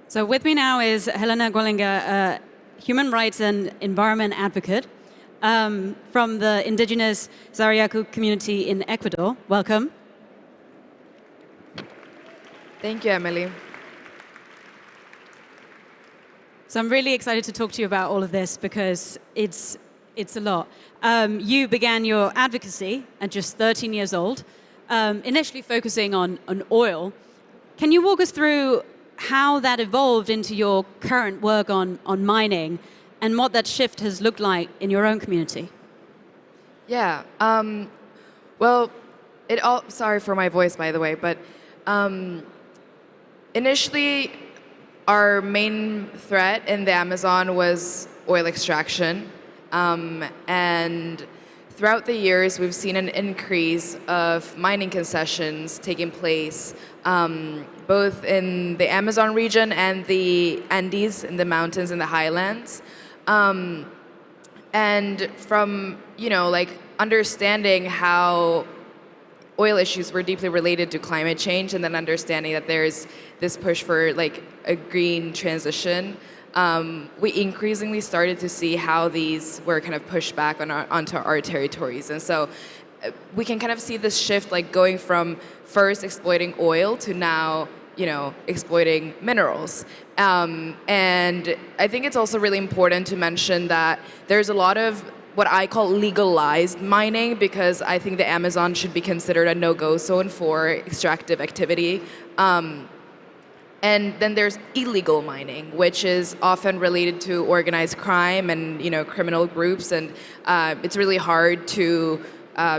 So with me now is Helena Golinga, a human rights and environment advocate from the Indigenous Zariaco community in Ecuador. Welcome. Thank you, Emily. So I'm really excited to talk to you about all of this because it's a lot. You began your advocacy at just 13 years old, initially focusing on oil. Can you walk us through how that evolved into your current work on mining and what that shift has looked like in your own community? Yeah. Well, sorry for my voice, by the way, but initially, our main threat in the Amazon was oil extraction. And throughout the years, we've seen an increase of mining concessions taking place, both in the Amazon region and the Andes, in the mountains and the highlands. And from, understanding how oil issues were deeply related to climate change, and then understanding that there's this push for a green transition, we increasingly started to see how these were kind of pushed back onto our territories. And so we can kind of see this shift going from first exploiting oil to now exploiting minerals. And I think it's also really important to mention that there's a lot of what I call legalized mining, because I think the Amazon should be considered a no-go zone for extractive activity. And then there's illegal mining, which is often related to organized crime and criminal groups, and it's really hard to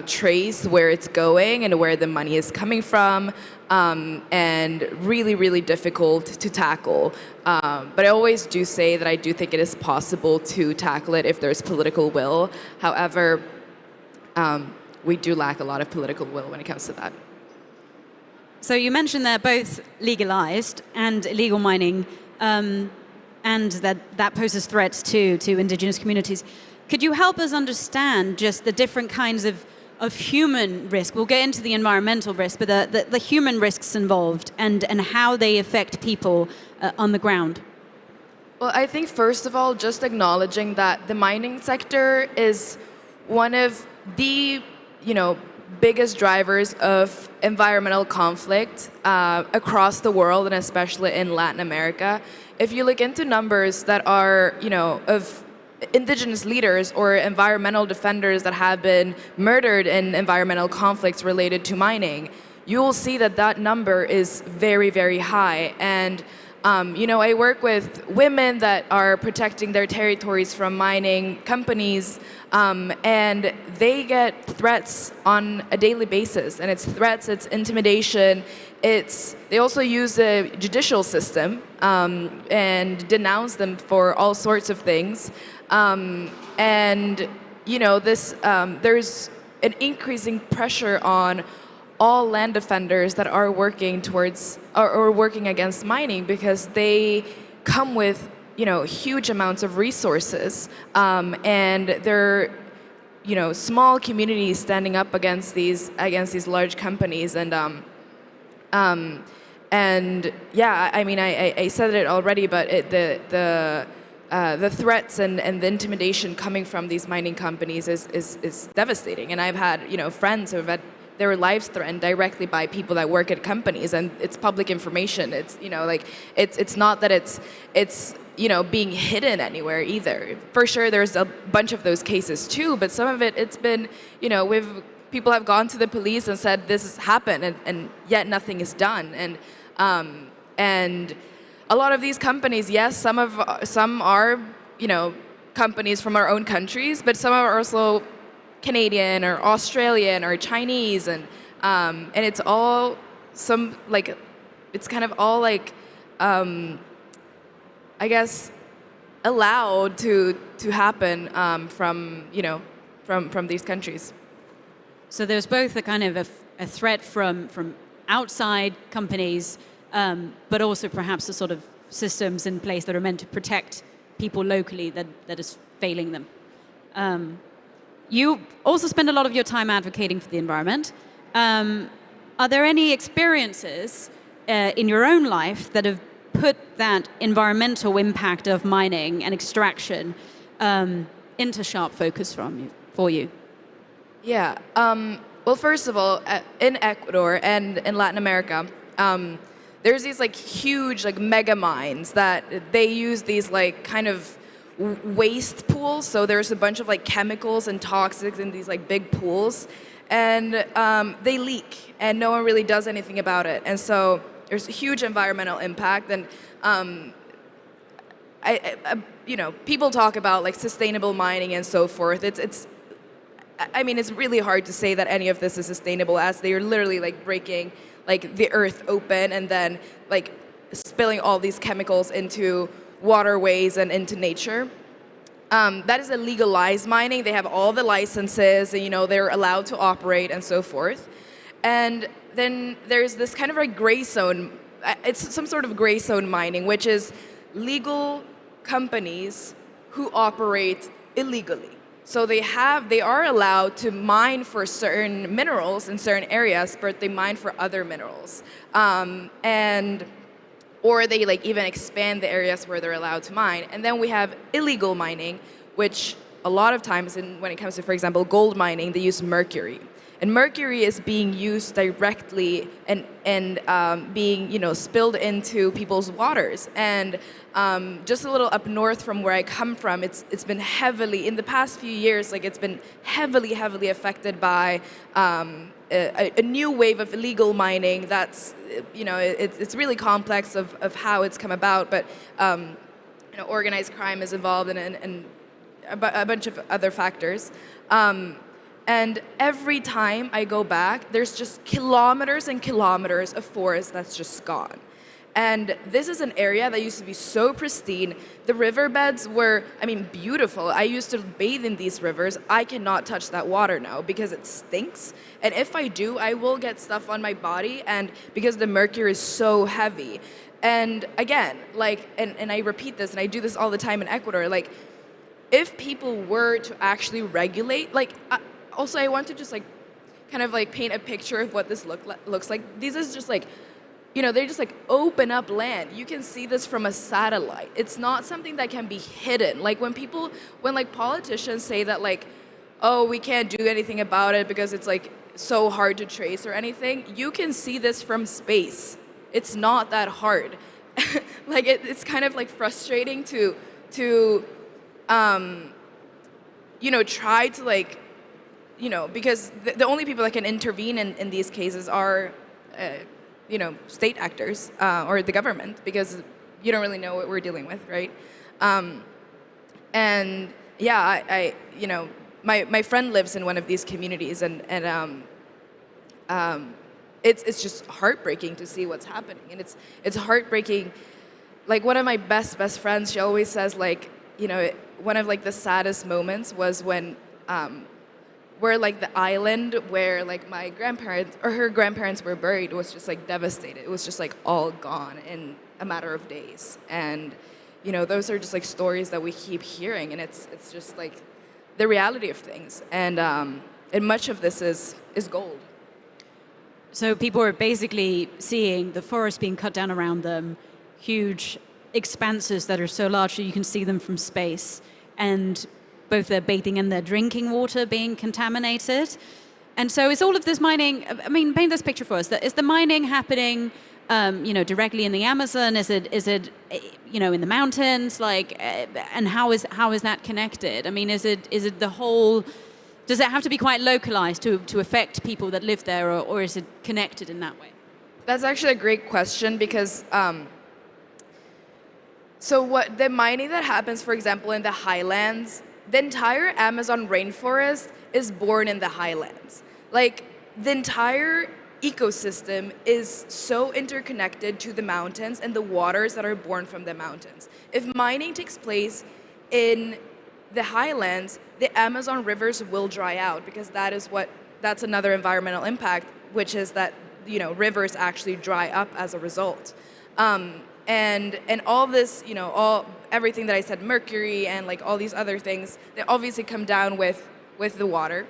trace where it's going and where the money is coming from, and really, really difficult to tackle. But I always do say that I do think it is possible to tackle it if there's political will. However, we do lack a lot of political will when it comes to that. So you mentioned they're both legalized and illegal mining, and that poses threats to indigenous communities. Could you help us understand just the different kinds of human risk? We'll get into the environmental risk, but the human risks involved and how they affect people on the ground. Well, I think first of all, just acknowledging that the mining sector is one of the, biggest drivers of environmental conflict across the world, and especially in Latin America. If you look into numbers that are, of indigenous leaders or environmental defenders that have been murdered in environmental conflicts related to mining, you will see that number is very, very high. And I work with women that are protecting their territories from mining companies, and they get threats on a daily basis. And it's threats, it's intimidation, they also use the judicial system and denounce them for all sorts of things. There's an increasing pressure on all land defenders that are working towards or working against mining, because they come with huge amounts of resources, and they're small communities standing up against these large companies. I said it already, but the threats and the intimidation coming from these mining companies is devastating. And I've had friends who have had their lives threatened directly by people that work at companies, and it's public information. It's it's not that it's being hidden anywhere either. For sure, there's a bunch of those cases too, but some of it's been people have gone to the police and said this has happened, and yet nothing is done. And a lot of these companies, yes, some are companies from our own countries, but some are also Canadian or Australian or Chinese, and it's all it's kind of all I guess allowed to happen from these countries. So there's both a kind of a threat from outside companies, but also perhaps the sort of systems in place that are meant to protect people locally that is failing them. You also spend a lot of your time advocating for the environment. Are there any experiences in your own life that have put that environmental impact of mining and extraction into sharp focus for you? Yeah. Well, first of all, in Ecuador and in Latin America, there's these like huge like mega mines that they use these like kind of waste pools. So there's a bunch of like chemicals and toxics in these like big pools, and they leak, and no one really does anything about it. And so there's a huge environmental impact. And people talk about like sustainable mining and so forth. I mean, it's really hard to say that any of this is sustainable, as they are literally like breaking like the earth open and then like spilling all these chemicals into waterways and into nature. That is a legalized mining. They have all the licenses, and they're allowed to operate and so forth. And then there's this kind of like gray zone. It's some sort of gray zone mining, which is legal companies who operate illegally. So they are allowed to mine for certain minerals in certain areas, but they mine for other minerals, or they like even expand the areas where they're allowed to mine. And then we have illegal mining, which a lot of times, when it comes to, for example, gold mining, they use mercury. And mercury is being used directly and being spilled into people's waters. And just a little up north from where I come from, it's been heavily in the past few years. Like it's been heavily affected by a new wave of illegal mining. That's it's really complex of how it's come about, but organized crime is involved and a bunch of other factors. And every time I go back, there's just kilometers and kilometers of forest that's just gone. And this is an area that used to be so pristine. The riverbeds were, beautiful. I used to bathe in these rivers. I cannot touch that water now because it stinks. And if I do, I will get stuff on my body, and because the mercury is so heavy. And again, and I repeat this, and I do this all the time in Ecuador, if people were to actually regulate, also, I want to just kind of paint a picture of what this looks like. These is just they just open up land. You can see this from a satellite. It's not something that can be hidden. When politicians say that oh, we can't do anything about it because it's so hard to trace or anything, you can see this from space. It's not that hard. It's kind of frustrating to try to because the only people that can intervene in these cases are, state actors or the government, because you don't really know what we're dealing with, right? And yeah, my friend lives in one of these communities, and it's just heartbreaking to see what's happening, and it's heartbreaking. One of my best friends, she always says one of the saddest moments was when where the island where my grandparents or her grandparents were buried was just devastated. It was just all gone in a matter of days. And those are just stories that we keep hearing, and it's just the reality of things. And much of this is gold. So people are basically seeing the forest being cut down around them, huge expanses that are so large that you can see them from space, and both their bathing and their drinking water being contaminated. And so is all of this mining, paint this picture for us. Is the mining happening, directly in the Amazon? Is it in the mountains? And how is that connected? Is it the whole, does it have to be quite localized to affect people that live there, or is it connected in that way? That's actually a great question, because so what the mining that happens, for example, in the highlands, the entire Amazon rainforest is born in the highlands. The entire ecosystem is so interconnected to the mountains and the waters that are born from the mountains. If mining takes place in the highlands, the Amazon rivers will dry out, because that's another environmental impact, which is that rivers actually dry up as a result. And all this, everything that I said, mercury and all these other things, they obviously come down with the water.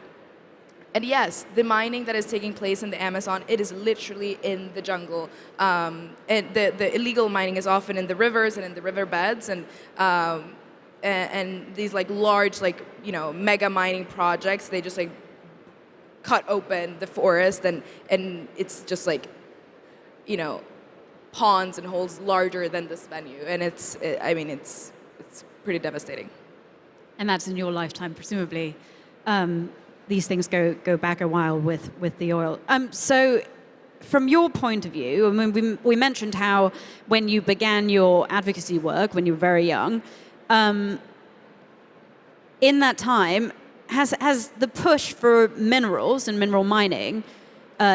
And yes, the mining that is taking place in the Amazon, it is literally in the jungle. And the illegal mining is often in the rivers and in the riverbeds, and these like large, like, you know, mega mining projects, they just like cut open the forest, and it's just like, you know, ponds and holes larger than this venue, and it's pretty devastating. And that's in your lifetime, presumably. These things go back a while with the oil. So, from your point of view, I mean, we mentioned how when you began your advocacy work when you were very young, in that time, has the push for minerals and mineral mining,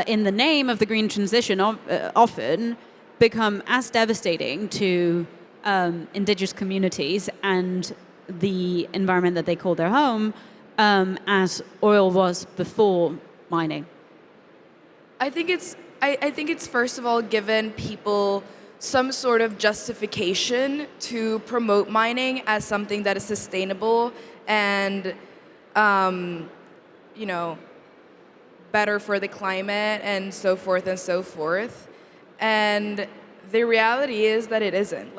in the name of the green transition, often become as devastating to indigenous communities and the environment that they call their home, as oil was before mining? I think it's first of all given people some sort of justification to promote mining as something that is sustainable and, you know, better for the climate and so forth and so forth. And the reality is that it isn't.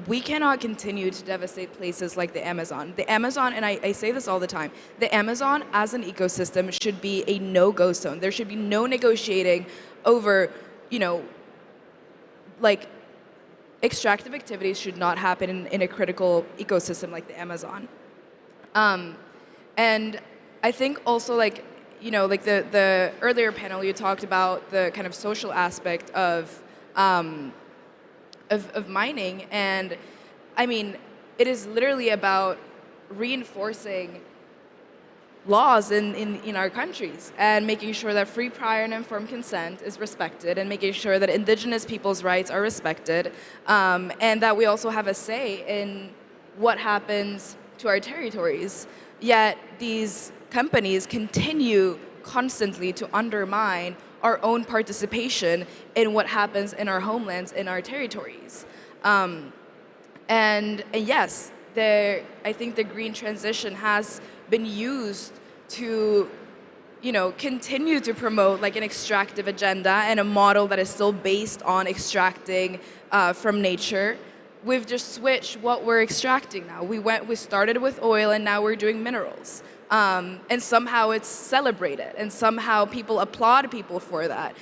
We cannot continue to devastate places like the Amazon. The Amazon, and I say this all the time, the Amazon as an ecosystem should be a no-go zone. There should be no negotiating over, you know, like, extractive activities should not happen in a critical ecosystem like the Amazon. And I think also, like, you know, like the earlier panel, you talked about the kind of social aspect of mining, and I mean, it is literally about reinforcing laws in our countries and making sure that free, prior, and informed consent is respected, and making sure that indigenous people's rights are respected, and that we also have a say in what happens to our territories. Yet these companies continue constantly to undermine our own participation in what happens in our homelands, in our territories. And yes, I think the green transition has been used to, you know, continue to promote like an extractive agenda and a model that is still based on extracting from nature. We've just switched what we're extracting now. We started with oil, and now we're doing minerals. And somehow it's celebrated, and somehow people applaud people for that,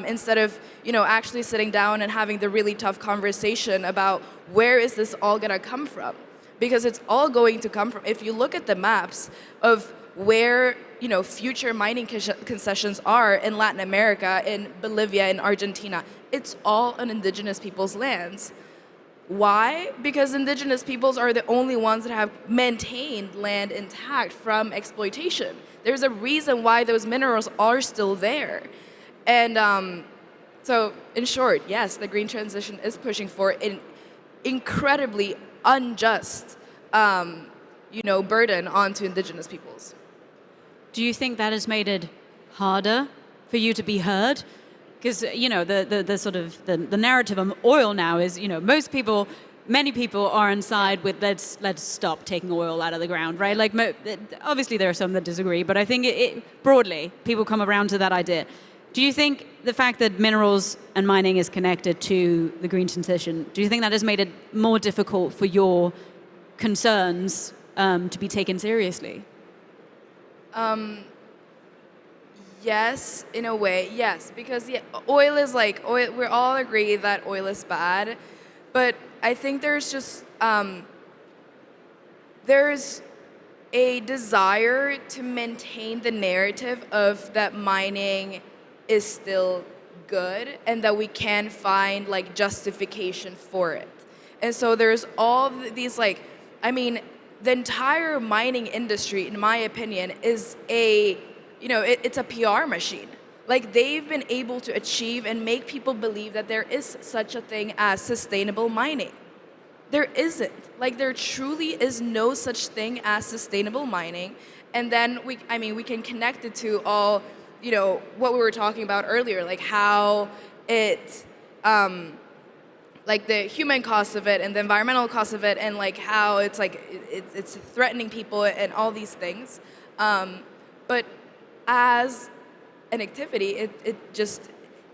instead of, you know, actually sitting down and having the really tough conversation about where is this all gonna come from? Because it's all going to come from, if you look at the maps of where, you know, future mining concessions are in Latin America, in Bolivia, in Argentina, it's all on indigenous people's lands. Why? Because indigenous peoples are the only ones that have maintained land intact from exploitation. There's a reason why those minerals are still there. And so, in short, yes, the green transition is pushing for an incredibly unjust, you know, burden onto indigenous peoples. Do you think that has made it harder for you to be heard? Because, you know, the sort of the narrative on oil now is, you know, many people are on side with let's stop taking oil out of the ground, right? Like, obviously there are some that disagree, but I think broadly people come around to that idea. Do you think the fact that minerals and mining is connected to the green transition, do you think that has made it more difficult for your concerns to be taken seriously? Yes, in a way, yes, because oil is like oil. We all agree that oil is bad, but I think there's just there's a desire to maintain the narrative of that mining is still good and that we can find like justification for it. And so there's all these like, I mean, the entire mining industry, in my opinion, is it's a PR machine. Like, they've been able to achieve and make people believe that there is such a thing as sustainable mining. There isn't. Like, there truly is no such thing as sustainable mining. And then we can connect it to all, you know, what we were talking about earlier, like how it, like the human cost of it and the environmental cost of it, and like how it's like it's threatening people and all these things. But as an activity,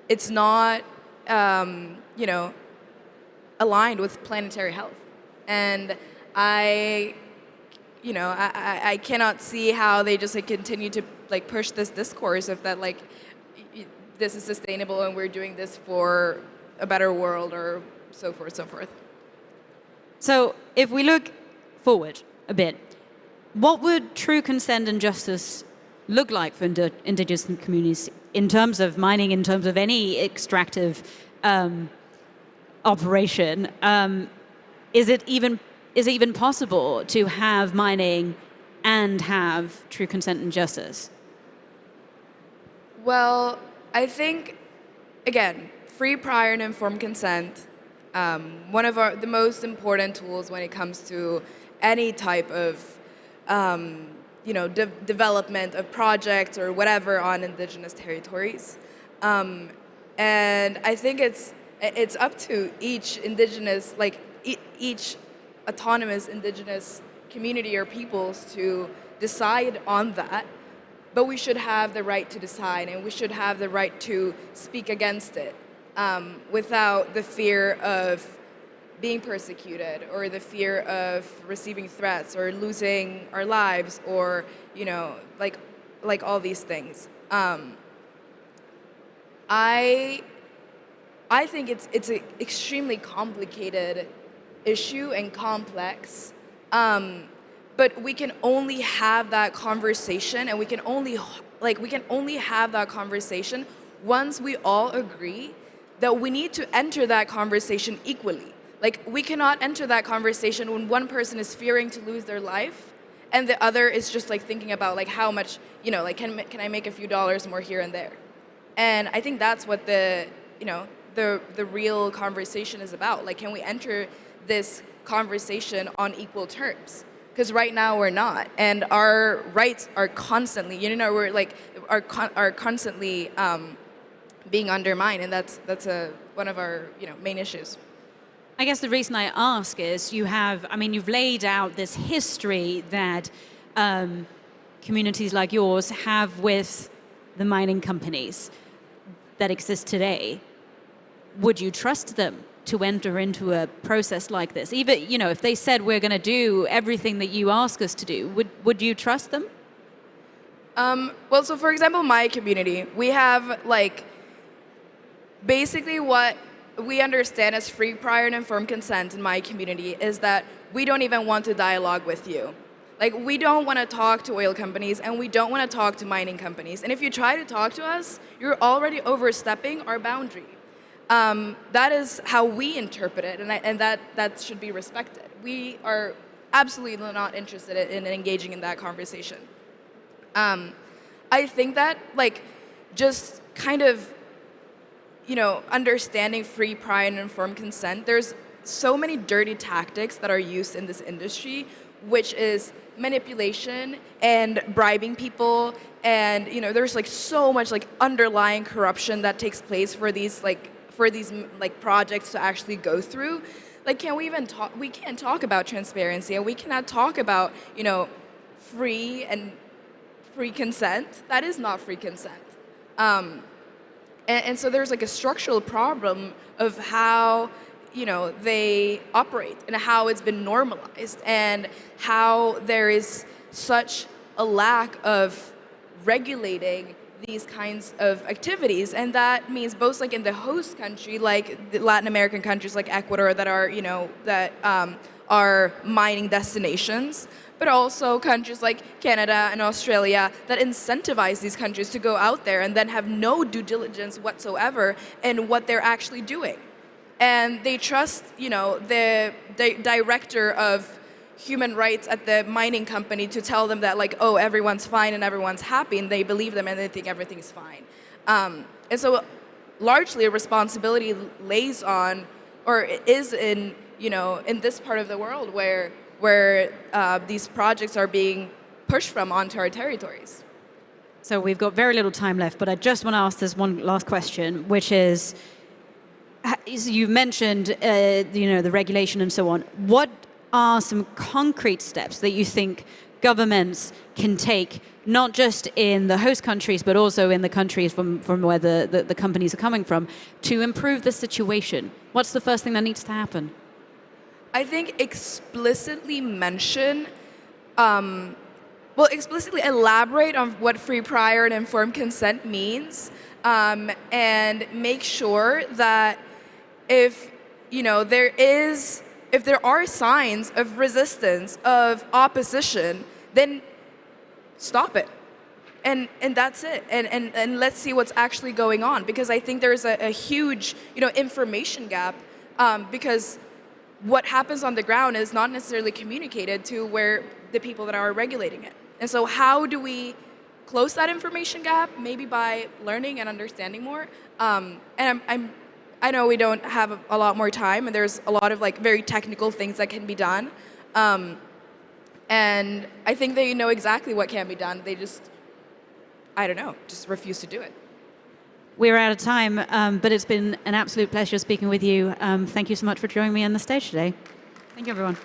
it's not aligned with planetary health. And I cannot see how they just like continue to like push this discourse of that like this is sustainable and we're doing this for a better world or so forth, so forth. So if we look forward a bit, what would true consent and justice look like for indigenous communities in terms of mining, in terms of any extractive operation? Is it even possible to have mining and have true consent and justice? Well, I think, again, free, prior, and informed consent, one of the most important tools when it comes to any type of development of projects or whatever on indigenous territories. And I think it's up to each indigenous, each autonomous indigenous community or peoples to decide on that. But we should have the right to decide, and we should have the right to speak against it without the fear of being persecuted or the fear of receiving threats or losing our lives or like all these things. I think it's an extremely complicated issue and complex, but we can only have that conversation, and we can only have that conversation once we all agree that we need to enter that conversation equally. Like, we cannot enter that conversation when one person is fearing to lose their life and the other is just like thinking about like how much, can I make a few dollars more here and there? And I think that's what the real conversation is about. Like, can we enter this conversation on equal terms? Because right now we're not, and our rights are constantly, are constantly being undermined, and that's one of our main issues. I guess the reason I ask is you've laid out this history that communities like yours have with the mining companies that exist today. Would you trust them to enter into a process like this? Even, if they said we're going to do everything that you ask us to do, would you trust them? Well, so for example, my community, we have basically what we understand as free, prior, and informed consent in my community is that we don't even want to dialogue with you. Like, we don't want to talk to oil companies, and we don't want to talk to mining companies. And if you try to talk to us, you're already overstepping our boundary. That is how we interpret it, and that should be respected. We are absolutely not interested in engaging in that conversation. I think that, just kind of, understanding free, prior, and informed consent, there's so many dirty tactics that are used in this industry, which is manipulation and bribing people, and there's so much underlying corruption that takes place for these projects to actually go through. Can we even talk? We can't talk about transparency, and we cannot talk about free consent. That is not free consent. And so there's a structural problem of how they operate and how it's been normalized and how there is such a lack of regulating these kinds of activities. And that means both in the host country, like the Latin American countries like Ecuador that are are mining destinations, but also countries like Canada and Australia that incentivize these countries to go out there and then have no due diligence whatsoever in what they're actually doing. And they trust, the director of human rights at the mining company to tell them that everyone's fine and everyone's happy, and they believe them and they think everything's fine. And so largely a responsibility lays on, or is in this part of the world where these projects are being pushed from onto our territories. So we've got very little time left, but I just want to ask this one last question, which is you mentioned the regulation and so on. What are some concrete steps that you think governments can take not just in the host countries, but also in the countries from where the companies are coming from, to improve the situation? What's the first thing that needs to happen? I think explicitly mention, explicitly elaborate on what free, prior, and informed consent means, and make sure that if there are signs of resistance, of opposition, then stop it. And that's it. And let's see what's actually going on, because I think there's a huge information gap, because what happens on the ground is not necessarily communicated to where the people that are regulating it. And so how do we close that information gap? Maybe by learning and understanding more. And I know we don't have a lot more time, and there's a lot of very technical things that can be done. And I think they know exactly what can be done. They just, I don't know, just refuse to do it. We're out of time, but it's been an absolute pleasure speaking with you. Thank you so much for joining me on the stage today. Thank you, everyone.